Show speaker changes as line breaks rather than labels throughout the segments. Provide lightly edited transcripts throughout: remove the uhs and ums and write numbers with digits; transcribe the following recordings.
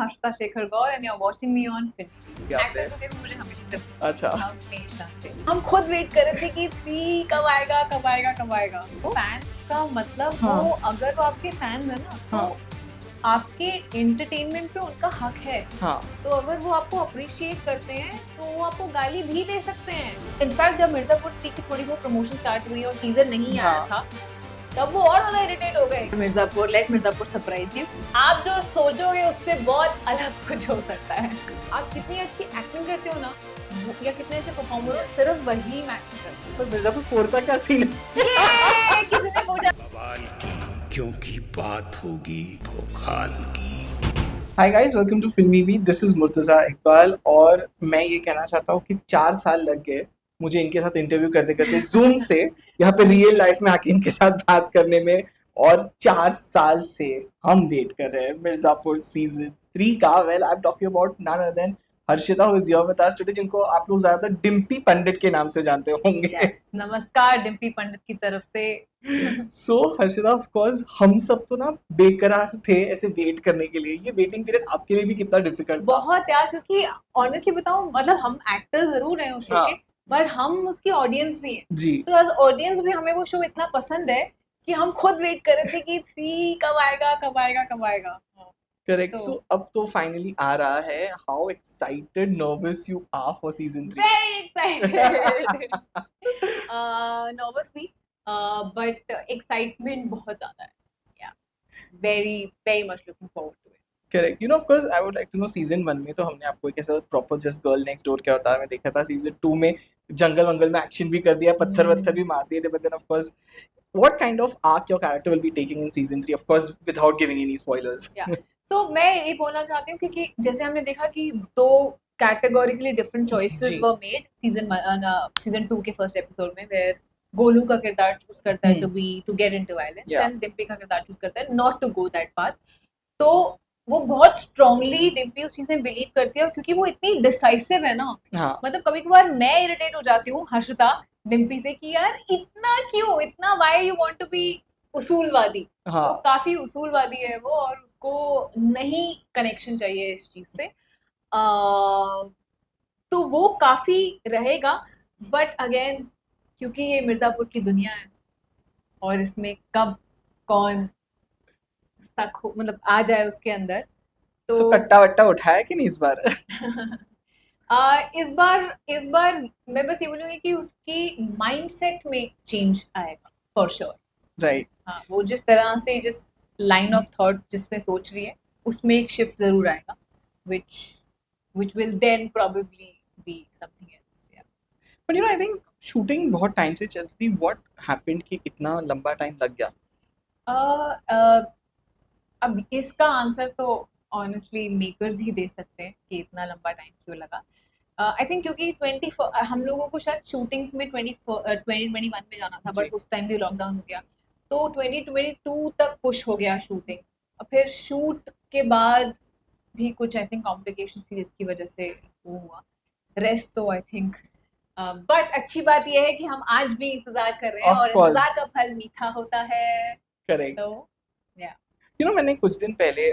Harshita Shekhar Gaur and you are watching me on film.
क्या
actor
पे?
तो देखो मुझे हमेशा से
अच्छा
हमेशा से हम खुद वेट कर रहे थे कि 3 कब आएगा कब आएगा कब आएगा। फैंस का मतलब
हाँ।
वो अगर वो आपके फैंस है ना तो
हाँ।
आपके एंटरटेनमेंट पे उनका हक है।
हाँ
तो अगर वो आपको अप्रिशिएट करते हैं तो वो आपको गाली भी दे सकते हैं। इनफैक्ट जब मिर्जापुर 3 की थोड़ी बहुत प्रमोशन स्टार्ट हुई और टीजर नहीं आया
हाँ।
था तब वो और ज्यादा इरिटेट हो गए। Mirzapur let Mirzapur surprise you. आप जो सोचोगे उससे बहुत अलग कुछ हो सकता है। आप कितनी अच्छी एक्टिंग करते हो ना या कितने अच्छे परफॉर्मर हो सिर्फ वही मैटर करता है।
तो मिर्जापुर 4 का क्या सीन है?
ये किसी ने पूछा।
बवाल की क्योंकि बात होगी भोकाल की।
Hi guys, welcome to Filmy week. This is Murtaza Iqbal और मैं ये कहना चाहता हूँ कि 4 साल लग गए मुझे इनके साथ इंटरव्यू करते करते जूम से यहाँ पे रियल लाइफ में आके इनके साथ बात करने में। और 4 साल से हम वेट कर रहे हैं मिर्जापुर सीजन 3 का। Well I am talking about none other than Harshita who is here with us today, जिनको आप लोग ज्यादातर डिम्पी पंडित के नाम से जानते होंगे।
Yes, नमस्कार डिम्पी पंडित की तरफ से।
सो हर्षिता, ऑफ कोर्स हम सब तो ना बेकरार थे ऐसे वेट करने के लिए। ये वेटिंग पीरियड आपके लिए भी कितना डिफिकल्ट था?
बहुत यार, क्योंकि ऑनेस्टली बताऊं मतलब हम एक्टर्स जरूर हैं उस शो के, बट हम उसकी ऑडियंस भी हैं।
जी
तो एज ऑडियंस भी हमें वो शो इतना पसंद है कि हम खुद वेट कर रहे थे कि 3 कब आएगा कब आएगा कब आएगा।
करेक्ट।
तो
सो अब तो फाइनली आ रहा है। How excited nervous you are for season 3?
Very excited. Nervous भी बट एक्साइटमेंट बहुत ज्यादा है। Yeah very very much looking forward to it.
Correct. You know, of course I would like to know, season 1 में तो हमने आपको एक ऐसा proper just girl next door के अवतार में देखा था। सीजन 2 में जंगल वंगल में एक्शन भी कर दिया, पत्थर वत्थर भी मार दिए थे। But then of course what kind of arc your character will be taking in season 3, of course without giving any spoilers?
So मैं ये बोलना चाहती हूँ क्योंकि जैसे हमने देखा कि 2 कैटेगोरिकली डिफरेंट चॉइसेस
जी।
वर मेड सीजन 2 के फर्स्ट एपिसोड में, वेयर गोलू का किरदार चूज करता है to get into violence
Yeah.
And Dimpy का किरदार चूज करता है not to go that path. तो वो बहुत स्ट्रांगली डिम्पी उस चीज में बिलीव करती है क्योंकि वो इतनी डिसाइसिव है ना।
हाँ
मतलब कभी कभार मैं इरिटेट हो जाती हूँ हर्षिता डिम्पी से कि यार इतना क्यों, इतना why you want to be उसूलवादी।
हाँ
तो काफी उसूलवादी है वो और उसको नहीं कनेक्शन चाहिए इस चीज से। तो वो काफी रहेगा। बट अगेन क्योंकि ये मिर्जापुर की दुनिया है और इसमें कब कौन तक हो मतलब आ जाए उसके अंदर तो
सो कट्टा वट्टा उठाया कि नहीं इस बार?
इस बार मैं बस ये बोलूंगी कि उसकी माइंडसेट में चेंज आएगा फॉर श्योर।
राइट।
हाँ, वो जिस तरह से जिस लाइन ऑफ थॉट जिसमें सोच रही है उसमें एक शिफ्ट जरूर आएगा which will then probably be something else. Yeah.
But you know, I think shooting बहुत टाइम से चल रही। व्हाट हैपेंड कि इतना लंबा टाइम लग गया?
अब इसका आंसर तो ऑनेस्टली मेकर्स ही दे सकते हैं कि इतना लंबा टाइम क्यों लगा। आई थिंक क्योंकि हम लोगों को शायद शूटिंग में 2021 में जाना था, बट उस टाइम भी लॉकडाउन हो गया तो 2022 तक पुश हो गया शूटिंग। और फिर शूट के बाद भी कुछ आई थिंक कॉम्प्लिकेशन थी जिसकी वजह से वो हुआ। रेस्ट तो आई थिंक बट अच्छी बात यह है कि हम आज भी इंतजार कर रहे हैं
Of
और
course.
इंतजार का फल मीठा होता है।
करेक्ट।
तो
यू नो, मैंने कुछ दिन पहले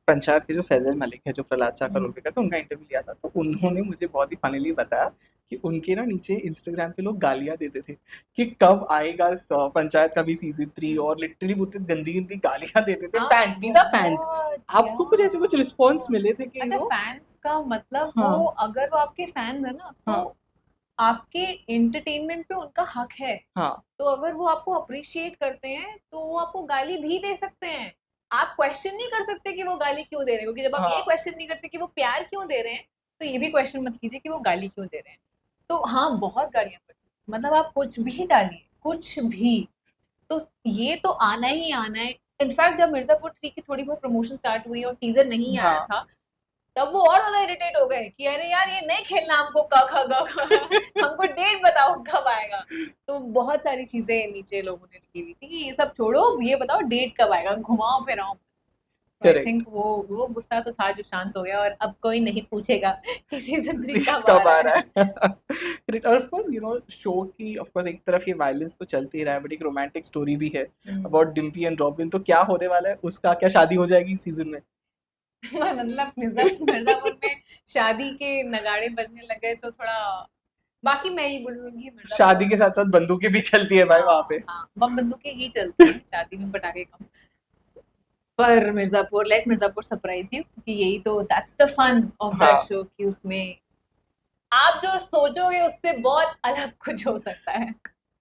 पंचायत के जो फैजल मलिक है जो प्रहलाद चा का रोल पे करते हैं उनका इंटरव्यू लिया था। तो उन्होंने मुझे बहुत ही फनीली बताया कि उनके ना नीचे इंस्टाग्राम पे लोग गालियां देते थे कि कब आएगा पंचायत का भी सीजन 3, और लिटरली बहुत गंदी गंदी गालियां देते थे। Fans, these are fans. आपको कुछ ऐसे कुछ रिस्पॉन्स मिले थे कि
अच्छा, फैंस का मतलब
हाँ.
वो अगर वो आपके फैंस है ना तो
हाँ.
आपके एंटरटेनमेंट पे उनका हक है।
हाँ
तो अगर वो आपको अप्रिशिएट करते हैं तो वो आपको गाली भी दे सकते हैं। आप क्वेश्चन नहीं कर सकते कि वो गाली क्यों दे रहे हैं, क्योंकि जब आप
हाँ.
ये क्वेश्चन नहीं करते कि वो प्यार क्यों दे रहे हैं तो ये भी क्वेश्चन मत कीजिए कि वो गाली क्यों दे रहे हैं। तो हाँ, बहुत गालियां पड़ती, मतलब आप कुछ भी डालिए कुछ भी, तो ये तो आना ही आना है। इनफैक्ट जब मिर्जापुर 3 की थोड़ी बहुत प्रमोशन स्टार्ट हुई और टीजर नहीं आया
हाँ.
था तब वो और ज्यादा इरिटेट हो गए कि अरे यार ये नहीं खेलना हमको हमको डेट बताओ कब आएगा। तो बहुत सारी चीजें नीचे लोगों ने लिखी हुई थी कि ये सब छोड़ो, ये बताओ डेट कब आएगा, घुमाओ फिराओ। आई
Correct.
थिंक वो गुस्सा तो था जो शांत हो गया और अब कोई नहीं पूछेगा कि सीजन 3
कब आ रहा है। Correct. और of course, you know, show की of course एक तरफ ये वायलेंस तो चलती ही रहा है, बट एक रोमांटिक स्टोरी भी है अबाउट डिम्पी एंड रॉबिन। तो क्या होने वाला है उसका? क्या शादी हो जाएगी सीजन में?
मतलब मिर्जापुर में शादी के नगाड़े बजने लगे तो थोड़ा, बाकी मैं ये बोलूंगी मिर्जापुर
शादी के साथ साथ बंदूकें भी चलती है भाई वहां पे।
हाँ, बम बंदूकें ही चलती हैं शादी में, पटाखे कम। पर Mirzapur, let Mirzapur surprise you, क्योंकि यही तो that's the fun of that
हाँ
शो, कि उसमें आप जो सोचोगे उससे बहुत अलग कुछ हो सकता है।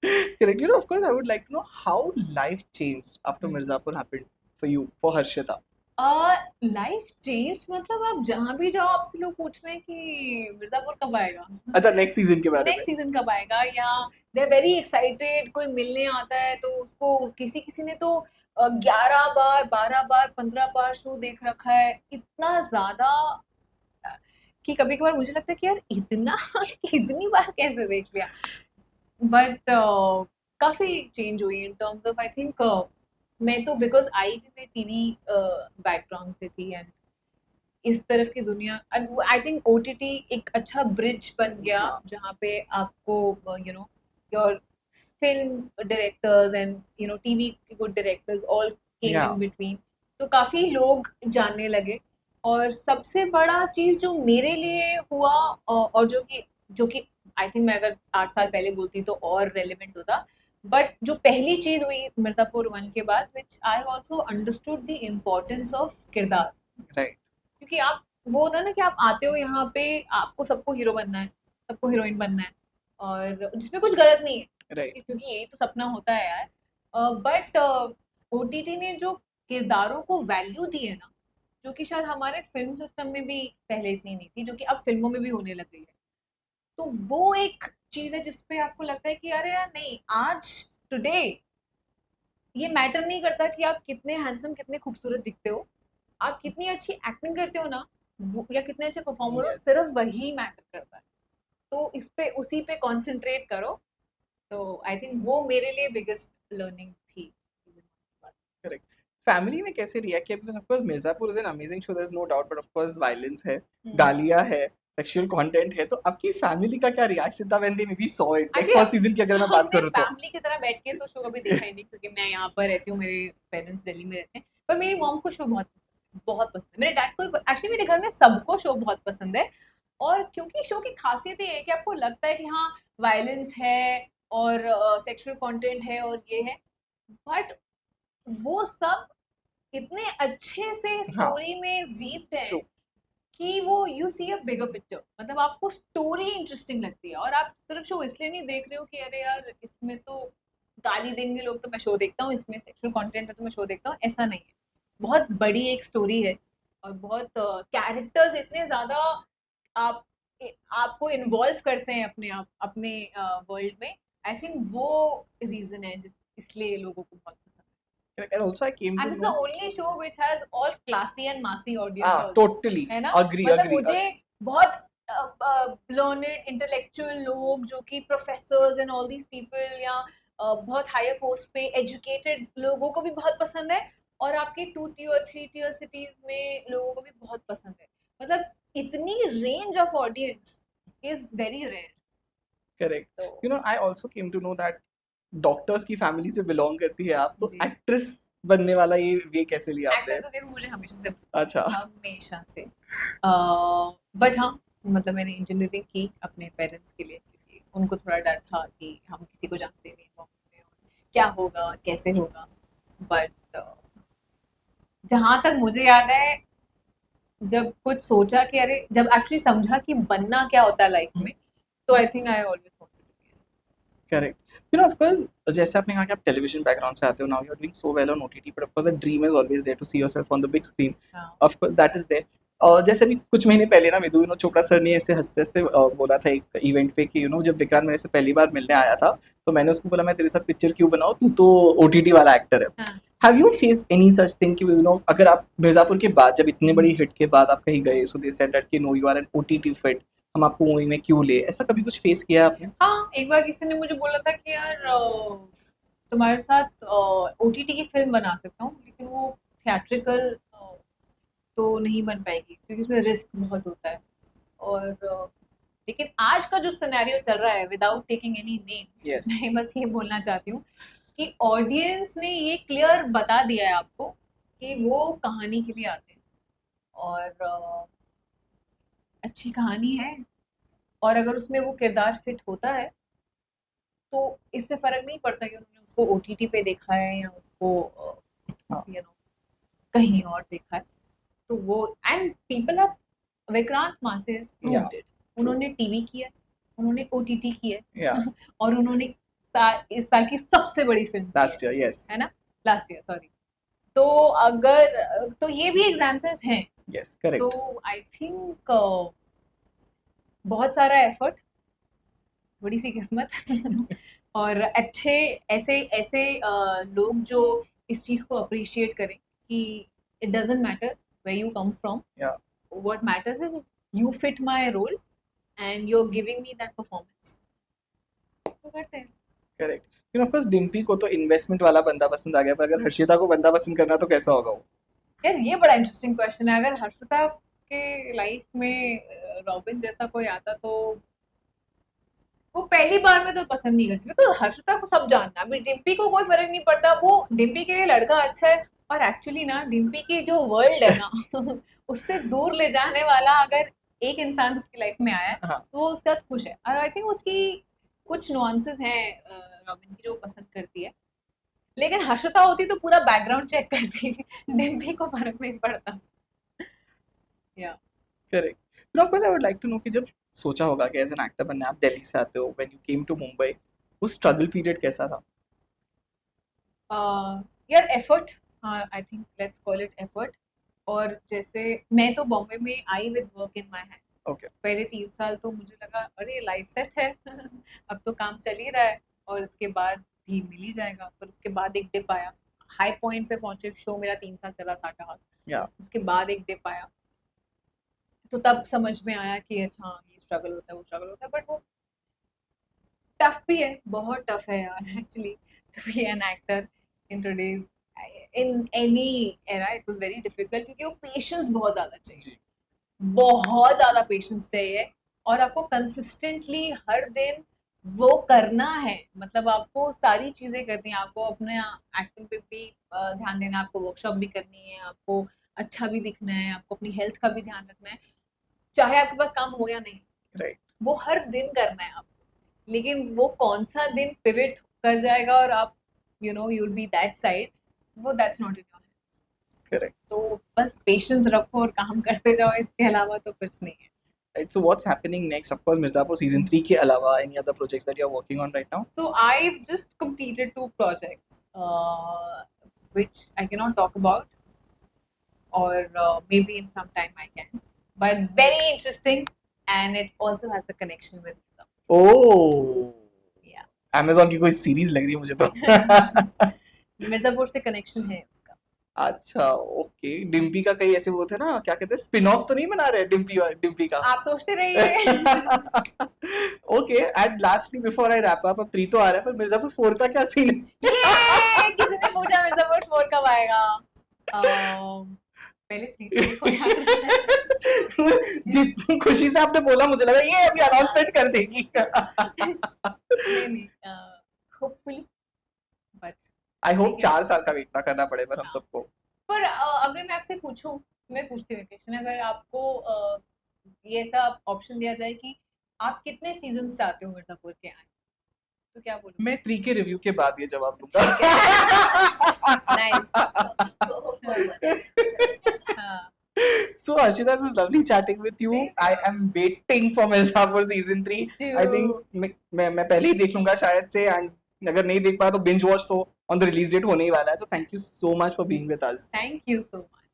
Correct. You know, of course, I would like to know how life changed after Mirzapur happened for you, for Harshita.
Life change मतलब आप जहाँ भी जाओ आपसे लोग पूछ रहे हैं कि मिर्जापुर कब आएगा,
अच्छा, नेक्स्ट सीजन के बारे में।
नेक्स्ट सीजन कब आएगा, या दे आर वेरी एक्साइटेड। कोई मिलने आता है तो उसको किसी किसी ने तो 11 बार, 12 बार, 15 बार शो देख रखा है, इतना ज्यादा कि कभी कभार मुझे लगता है कि यार इतना इतनी बार कैसे देख लिया। बट काफी चेंज हुई in terms of, I think मैं तो बिकॉज आई भी मैं टीवी बैकग्राउंड से थी, एंड इस तरफ की दुनिया, आई थिंक ओटीटी एक अच्छा ब्रिज बन गया जहाँ पे आपको you know your film directors and you know TV के good directors all came in between, तो काफी लोग जानने लगे। और सबसे बड़ा चीज जो मेरे लिए हुआ और जो कि आई थिंक मैं अगर 8 साल पहले बोलती तो और रेलिवेंट होता, बट जो पहली चीज हुई मिर्जापुर 1 के बाद, which I also understood the importance of किरदार।
राइट।
क्योंकि आप, वो होता है ना कि आप आते हो यहाँ पे, आपको सबको हीरो बनना है, सबको हीरोइन बनना है, और जिसमें कुछ गलत नहीं है,
राइट।
क्योंकि यही तो सपना होता है यार। बट ओटीटी ने जो किरदारों को वैल्यू दी है ना, जो कि शायद हमारे फिल्म सिस्टम में भी पहले इतनी नहीं थी, जो कि अब फिल्मों में भी होने लग गई है, तो वो एक चीज है जिसपे आपको लगता है कि अरे यार नहीं, आज टुडे ये मैटर नहीं करता कि आप कितने हैंडसम, कितने खूबसूरत दिखते हो, आप कितनी अच्छी एक्टिंग करते हो ना, या कितने अच्छे परफॉर्मर हो,
Yes.
सिर्फ वही मैटर करता है। तो इस पे, उसी पे कंसंट्रेट करो। तो आई थिंक वो मेरे लिए बिगेस्ट लर्निंग थी।
Correct. फैमिली ने कैसे रिएक्ट किया? Because of course Mirzapur is an amazing show, there is no doubt, but of course violence है, गालियां है, सेक्सुअल कंटेंट है, तो आपकी फैमिली का क्या रिएक्शन था when they may be saw it? Like first season की अगर मैं बात करूं तो
फैमिली की तरह बैठ के तो शो कभी देखा ही नहीं, क्योंकि मैं यहाँ पर रहती हूँ, मेरे पेरेंट्स दिल्ली में रहते हैं। पर मेरी मॉम को शो बहुत पसंद है, बहुत पसंद है। मेरे डैड को, एक्चुअली मेरे घर में सबको शो बहुत पसंद है। और क्योंकि शो की खासियत ये है कि आपको लगता है कि हाँ वायलेंस है और सेक्सुअल कंटेंट है और ये है, बट वो सब इतने अच्छे से स्टोरी में वीव्ड है
True.
कि वो you see a bigger picture, मतलब आपको स्टोरी इंटरेस्टिंग लगती है, और आप सिर्फ शो इसलिए नहीं देख रहे हो कि अरे यार इसमें तो गाली देंगे लोग तो मैं शो देखता हूँ, इसमें सेक्सुअल कंटेंट है तो मैं शो देखता हूँ, ऐसा नहीं है। बहुत बड़ी एक स्टोरी है, और बहुत कैरेक्टर्स इतने ज्यादा आप आपको इन्वॉल्व करते हैं अपने आप, अपने वर्ल्ड में। आई थिंक वो रीजन है जिस इसलिए लोगों को बहुत पसंद है।
Correct. And also I came
And
to
this is the
know
only show which has all classy and massy audience also,
totally
है ना?
agree
मतलब
agree
मुझे बहुत learned intellectual लोग जो कि professors and all these people, या बहुत higher post पे educated लोगों को भी बहुत पसंद है, और आपके 2 tier 3 tier cities में लोगों को भी बहुत पसंद है। मतलब इतनी range of audience is very rare.
correct.
तो
You know, I also came to know that doctors की फैमिली से बिलोंग करती है आप, तो
जी।
एक्ट्रेस बनने वाला ये वे कैसे लिया आपने?
एक्टर तो देखो मुझे हमेशा से,
अच्छा।
हमेशा से, बट हाँ मतलब मैंने इंजीनियरिंग की अपने पेरेंट्स के लिए, क्योंकि उनको थोड़ा डर था कि हम किसी को जानते नहीं हैं, क्या होगा कैसे होगा। बट जहाँ तक मुझे याद है, जब कुछ सोचा कि अरे, जब एक्चुअली समझा कि बनना क्या होता है लाइफ में, तो I think I always
correct. You know of course, जैसे आपने कहा कि आप टेलीविजन बैकग्राउंड से आते हो, now you are doing so well on OTT, but of course the dream is always there to see yourself on the big screen. Of course that is there. और जैसे भी कुछ महीने पहले ना विदु चोपड़ा सर ने ऐसे हंसते हंसते बोला था एक इवेंट पे कि जब विक्रांत मेरे से पहली बार मिलने आया था, तो मैंने उसको बोला मैं तेरे साथ पिक्चर क्यों बनाऊं, तू तो ओटीटी वाला एक्टर है। Have you faced any such thing कि अगर आप मिर्जापुर के बाद, जब इतने बड़ी हिट के बाद आप कहीं गए, सो दे सेड दैट कि no you are an OTT fit, हम आपको मूवी में क्यों ले, ऐसा कभी कुछ फेस किया आपने?
हाँ, एक बार किसी ने मुझे बोला था कि यार तुम्हारे साथ ओटीटी की फिल्म बना सकता हूँ, लेकिन वो थिएट्रिकल तो नहीं बन पाएगी क्योंकि उसमें रिस्क बहुत होता है। और लेकिन आज का जो सिनेरियो चल रहा है, विदाउट टेकिंग एनी नेम्स, मैं बस ये बोलना चाहती हूँ कि ऑडियंस ने ये क्लियर बता दिया है आपको कि वो कहानी के लिए आते हैं, और अच्छी कहानी है, और अगर उसमें वो किरदार फिट होता है तो इससे फर्क नहीं पड़ता कि उन्होंने उसको ओटीटी पे देखा है या उसको यू नो कहीं और देखा है। तो वो एंड पीपल आर विक्रांत मासे has proved
Yeah.
it. उन्होंने टीवी किया, उन्होंने ओटीटी किया
Yeah.
और उन्होंने इस साल की सबसे बड़ी फिल्म
Last year, yes.
है ना, लास्ट ईयर सॉरी। तो अगर तो ये भी एग्जांपल्स हैं।
Yes, correct.
तो आई थिंक बहुत सारा एफर्ट, थोड़ी सी किस्मत और अच्छे ऐसे ऐसे लोग जो इस चीज को अप्रिशिएट करें कि it doesn't matter where you come from,
Yeah.
What matters is you fit my role and you are giving me that performance, तो करते हैं।
Correct. You know, of course, Dimpy को तो इन्वेस्टमेंट वाला बंदा पसंद आ गया, पर अगर हर्षिता को बंदा पसंद करना तो कैसा होगा वो?
यार ये बड़ा इंटरेस्टिंग क्वेश्चन है। अगर हर्षिता के लाइफ में रॉबिन जैसा कोई आता तो वो पहली बार में तो पसंद नहीं करती, बिकॉज हर्षिता को सब जानना, अभी डिम्पी को कोई फर्क नहीं पड़ता, वो डिम्पी के लिए लड़का अच्छा है, और एक्चुअली ना डिम्पी की जो वर्ल्ड है ना उससे दूर ले जाने वाला अगर एक इंसान उसकी लाइफ में आया है
हाँ.
तो वो उसके साथ खुश है। और आई थिंक उसकी कुछ नुआंसेस हैं रॉबिन की जो वो पसंद करती है, लेकिन हर्षिता होती तो पूरा बैकग्राउंड चेक करती डिम्पी को फर्क नहीं पड़ता। या
Correct. You know, of course, I would like to know कि जब सोचा होगा कि एज एन एक्टर बनना, आप दिल्ली से आते हो, when you came to Mumbai, वो स्ट्रगल पीरियड कैसा था?
यार एफर्ट, हाँ I think let's call it effort. और जैसे मैं तो बॉम्बे में I with work in my hand,
Okay.
पहले 3 साल तो मुझे लगा अरे लाइफ सेट है अब तो काम चल ही रहा है और इसके बाद भी मिल ही जाएगा। पर उसके बाद एक डिप आया, हाई पॉइंट पे पहुंचे, शो मेरा 3 साल चला साटा हाथ,
Yeah.
उसके बाद एक डिप आया, तो तब समझ में आया कि अच्छा हाँ, ये स्ट्रगल होता है वो स्ट्रगल होता है, बट वो टफ भी है, बहुत टफ है यार actually to be an actor in today's in any era. It was very difficult क्योंकि वो पेशेंस बहुत ज़्यादा चाहिए,
जी.
बहुत ज़्यादा पेशेंस चाहिए, और आपको कंसिस्टेंटली हर दिन वो करना है, मतलब आपको सारी चीज़ें करनी है, आपको अपने एक्टिंग पे भी ध्यान देना है, आपको वर्कशॉप भी करनी है, आपको अच्छा भी दिखना है, आपको अपनी हेल्थ का भी ध्यान रखना है, चाहे आपके पास काम हो या नहीं,
Right.
वो हर दिन करना है आपको। लेकिन वो कौन सा दिन पिवट कर जाएगा और आप you know you will be that side, वो that's not in your hands.
Correct.
तो बस पेशेंस रखो और काम करते जाओ, इसके अलावा तो कुछ नहीं है।
Right. So what's happening next? Of course, Mirzapur season 3 के अलावा any other projects that you're working on right now?
So I've just completed 2 projects, which I cannot talk about, or maybe in some time I can. But very interesting, and it also has the connection with some.
Oh.
Yeah.
Amazon की कोई series लग रही है मुझे तो.
मिर्जापुर से connection है उसका।
अच्छा, ओके. डिम्पी का कहीं ऐसे वो थे ना, क्या कहते हैं, स्पिन ऑफ तो नहीं बना रहे डिम्पी का?
आप सोचते रहिए।
Okay. And lastly before I wrap up, अब 3 तो आ रहा है, पर मिर्जापुर 4 का क्या सीन है?
ये किसी ने पूछा मिर्जापुर 4 कब आएगा? पहले 3 तो देखो यार।
जितनी खुशी से आपने बोला, मुझे लगा ये अभी अनाउंसमेंट कर देगी.
नहीं, होपफुली, बट
आई होप 4 साल का वेट ना करना पड़े पर हम सबको.
पर अगर मैं आपसे पूछूं, मैं पूछती हूँ क्वेश्चन, अगर आपको ये ऐसा ऑप्शन दिया जाए कि आप कितने सीजन चाहते हो मिर्जापुर के आए, तो क्या बोलोगे?
मैं 3 के रिव्यू के बाद ये जवाब दूंगा.
हाँ,
So Ashita, it was lovely chatting with you. I am waiting for Mirzapur season 3. I think मैं पहले ही देख लूंगा शायद से, and अगर नहीं देख पाया तो binge watch तो on the release date होने ही वाला है. So thank you so much for being with us.
thank you so much.